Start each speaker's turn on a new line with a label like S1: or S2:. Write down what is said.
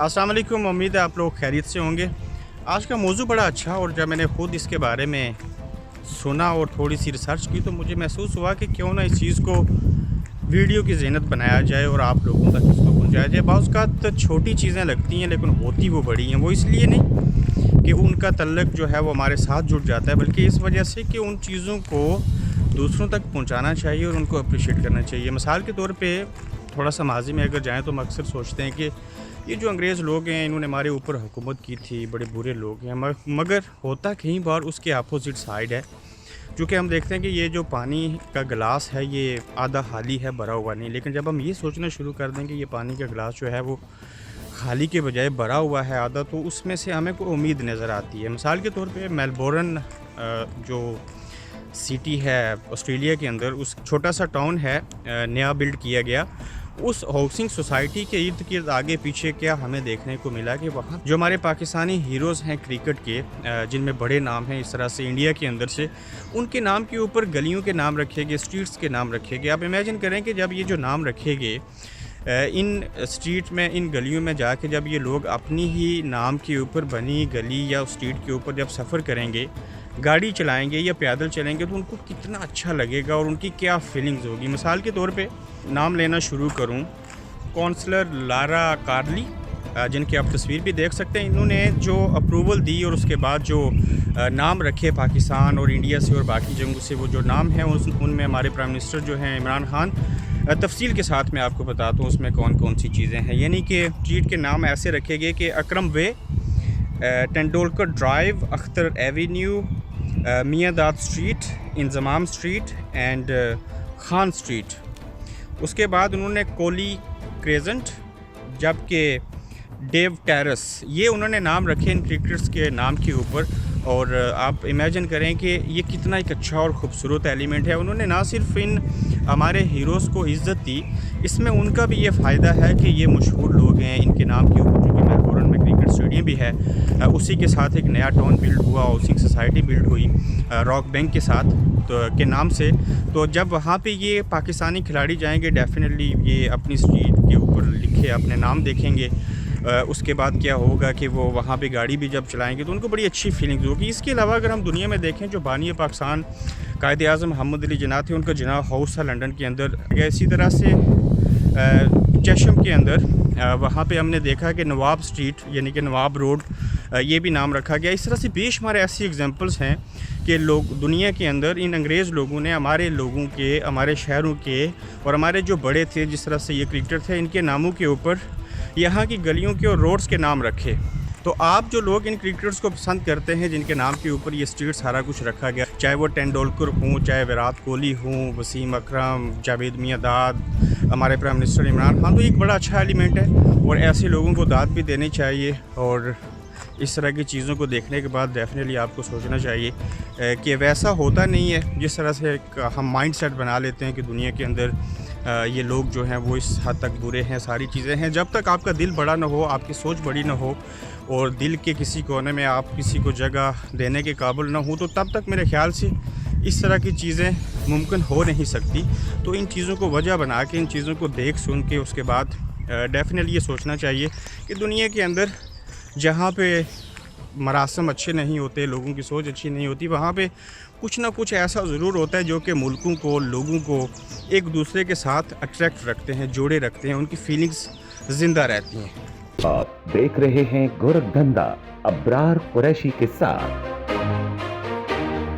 S1: अस्सलाम वालेकुम। उम्मीद है आप लोग खैरियत से होंगे। आज का मौजू बड़ा अच्छा, और जब मैंने ख़ुद इसके बारे में सुना और थोड़ी सी रिसर्च की तो मुझे महसूस हुआ कि क्यों ना इस चीज़ को वीडियो की ज़ीनत बनाया जाए और आप लोगों तक इसको पहुंचाया जाए। बाज़ औक़ात छोटी चीज़ें लगती हैं लेकिन होती वो बड़ी हैं। वो इसलिए नहीं कि उनका तल्लक जो है वो हमारे साथ जुड़ जाता है, बल्कि इस वजह से कि उन चीज़ों को दूसरों तक पहुँचाना चाहिए और उनको अप्रिशिएट करना चाहिए। मिसाल के तौर पर थोड़ा सा माजी में अगर जाएँ तो हम अक्सर सोचते हैं कि ये जो अंग्रेज़ लोग हैं इन्होंने हमारे ऊपर हुकूमत की थी, बड़े बुरे लोग हैं। मगर होता कई बार उसके अपोज़िट साइड है। चूँकि हम देखते हैं कि ये जो पानी का गिलास है ये आधा खाली है, भरा हुआ नहीं। लेकिन जब हम ये सोचना शुरू कर दें कि ये पानी का गिलास जो है वो खाली के बजाय भरा हुआ है आधा, तो उसमें से हमें कोई उम्मीद नज़र आती है। मिसाल के तौर पे मेलबोर्न जो सिटी है ऑस्ट्रेलिया के अंदर, उस छोटा सा टाउन है, नया बिल्ड किया गया। उस हाउसिंग सोसाइटी के इर्द गिर्द आगे पीछे क्या हमें देखने को मिला कि वहाँ जो हमारे पाकिस्तानी हीरोज़ हैं क्रिकेट के, जिनमें बड़े नाम हैं इस तरह से इंडिया के अंदर से, उनके नाम के ऊपर गलियों के नाम रखे गए, स्ट्रीट्स के नाम रखे गए। आप इमेजिन करें कि जब ये जो नाम रखे गए इन स्ट्रीट में, इन गलियों में जाके जब ये लोग अपनी ही नाम के ऊपर बनी गली या स्ट्रीट के ऊपर जब सफ़र करेंगे, गाड़ी चलाएंगे या पैदल चलेंगे, तो उनको कितना अच्छा लगेगा और उनकी क्या फीलिंग्स होगी। मिसाल के तौर पे नाम लेना शुरू करूं, काउंसलर लारा कार्ली, जिनकी आप तस्वीर भी देख सकते हैं, इन्होंने जो अप्रूवल दी और उसके बाद जो नाम रखे पाकिस्तान और इंडिया से और बाकी जगहों से, वो जो नाम हैं उनमें हमारे प्राइम मिनिस्टर जो हैं इमरान खान, तफसील के साथ मैं आपको बताता हूँ उसमें कौन कौन सी चीज़ें हैं। यानी कि स्ट्रीट के नाम ऐसे रखे गए कि Akram way, Tendulkar drive, Akhtar avenue, Miandad street, Inzamam street and Khan street. उसके बाद उन्होंने कोली क्रेजेंट, जबकि डेव टेरेस, ये उन्होंने नाम रखे इन क्रिकेटर्स के नाम के ऊपर। और आप इमेजिन करें कि ये कितना एक अच्छा और ख़ूबसूरत एलिमेंट है। उन्होंने ना सिर्फ इन हमारे हीरोज़ को इज़्ज़त दी, इसमें उनका भी ये फ़ायदा है कि ये मशहूर लोग हैं, इनके नाम के ऊपर जो कि मेलबोर्न में क्रिकेट स्टेडियम भी है, उसी के साथ एक नया टाउन बिल्ड हुआ, हाउसिंग सोसाइटी बिल्ड हुई रॉक बैंक के साथ के नाम से। तो जब वहाँ पे ये पाकिस्तानी खिलाड़ी जाएंगे, डेफिनेटली ये अपनी स्ट्रीट के ऊपर लिखे अपने नाम देखेंगे। उसके बाद क्या होगा कि वो वहाँ पे गाड़ी भी जब चलाएंगे तो उनको बड़ी अच्छी फीलिंग्स होगी। इसके अलावा अगर हम दुनिया में देखें, जो बानी पाकिस्तान कायद आज़म मोहम्मद अली जिन्ना थे, उनका जिन्ना हाउस था लंदन के अंदर। इसी तरह से चशम के अंदर वहाँ पे हमने देखा कि नवाब स्ट्रीट यानी कि नवाब रोड, ये भी नाम रखा गया। इस तरह से बेशुमार ऐसी एग्जांपल्स हैं कि लोग दुनिया के अंदर इन अंग्रेज़ लोगों ने हमारे लोगों के, हमारे शहरों के और हमारे जो बड़े थे, जिस तरह से ये क्रिकेटर थे, इनके नामों के ऊपर यहाँ की गलियों के और रोड्स के नाम रखे। तो आप जो लोग इन क्रिकेटर्स को पसंद करते हैं जिनके नाम के ऊपर ये स्ट्रीट सारा कुछ रखा गया, चाहे वो तेंदुलकर हों, चाहे विराट कोहली हों, वसीम अकरम, जावेद मियादाद, हमारे प्राइम मिनिस्टर इमरान खान, तो एक बड़ा अच्छा एलिमेंट है और ऐसे लोगों को दाद भी देनी चाहिए। और इस तरह की चीज़ों को देखने के बाद डेफिनेटली आपको सोचना चाहिए कि वैसा होता नहीं है जिस तरह से हम माइंड सेट बना लेते हैं कि दुनिया के अंदर ये लोग जो हैं वो इस हद तक बुरे हैं, सारी चीज़ें हैं। जब तक आपका दिल बड़ा ना हो, आपकी सोच बड़ी ना हो और दिल के किसी कोने में आप किसी को जगह देने के काबिल ना हो, तो तब तक मेरे ख़्याल से इस तरह की चीज़ें मुमकिन हो नहीं सकती। तो इन चीज़ों को वजह बना के, इन चीज़ों को देख सुन के उसके बाद डेफिनेटली ये सोचना चाहिए कि दुनिया के अंदर जहाँ पे मरासम अच्छे नहीं होते, लोगों की सोच अच्छी नहीं होती, वहाँ पे कुछ ना कुछ ऐसा ज़रूर होता है जो कि मुल्कों को, लोगों को एक दूसरे के साथ अट्रैक्ट रखते हैं, जोड़े रखते हैं, उनकी फीलिंग्स ज़िंदा रहती हैं।
S2: आप देख रहे हैं गोरखधंधा अब्रार कुरैशी के साथ।